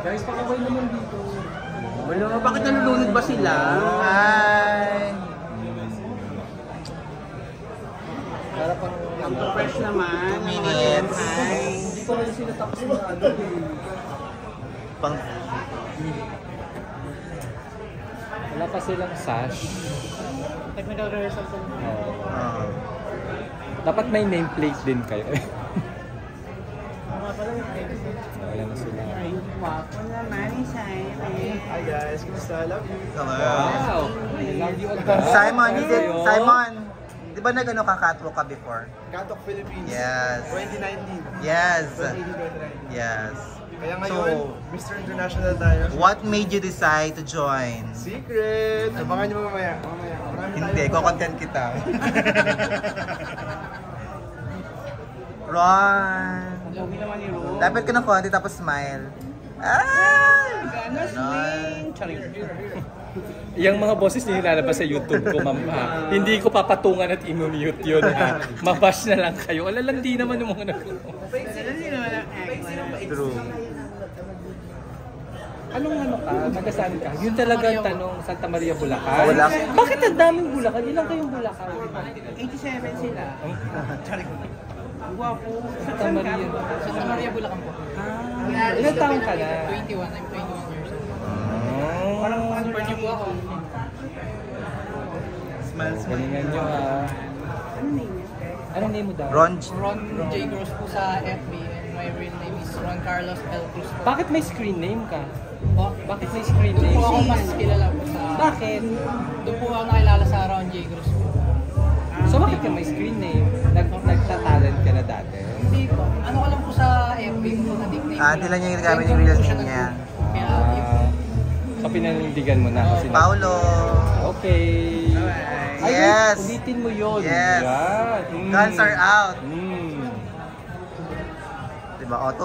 Guys, pakaway naman dito. Wala, bakit nalulunod ba sila? Hi! Para pang... Ang fresh naman. 2 minutes. Hi. Hindi ko rin sila tapos na ano eh. Pang... Wala pa silang sash. Technical rehearsal ko. Ah. Dapat may nameplate din kayo. Mga pala yung Wala na sila. ayun, wapo naman, Simon. Hi guys, kumusta? Love you. Hello. Wow! I love you again. Simon, you did... Ayo. Simon! Di ba nag-ano ka catwalk ka before? Katok Philippines. Yes. 2019. Yes. 2019. Yes. Kaya ngayon, Mr. International tayo. What made you decide to join? Secret! Abangan nyo mamaya. Hindi, ko-content kita. Ron! Logi naman ni Ro. Lapit ka ng konti tapos smile. Ay! Gana sling. Charing. Yung mga boses niyo nilalabas sa YouTube ko, ma'am. Hindi ko papatungan at i-mute yun. Mabash na lang kayo. Alalandi naman yung mga nagulong. Hindi naman ang act. True. Anong ano ka? Nagasaan ka? Yun talaga ang tanong, Santa Maria, Bulacan. Bulacan. Bakit ang daming Bulacan? Ilan kayong Bulacan? 87 sila. Charing. Guwapo. Santa Maria. Santa Maria, Bulacan po. Ilan taon ka na? 21, I'm 21 years old. Parang ano Super new po ako. Smile, smile. Galingan nyo ah. Ano name niya? Anong name mo daw? Ron, Ron J. Gross po sa FB and my real name is Ron Carlos L. Cruz po. Bakit may screen name ka? Po? Bakit may screen Doon name? po ako mas kilala po sa... Bakit? Doon po ako nakilala sa Ron J. Gross po. So bakit ka may screen name? Nagtatalent ka na dati? Hindi po. Ano ko lang po sa FB ko na nickname. hindi lang niya ginagamit yung real name niya. Kaya, So pinanindigan mo na kasi Paulo! Okay. Ay, Yes. ulitin mo yun. Yes. Yan. Guns are out. Mm. Diba? Auto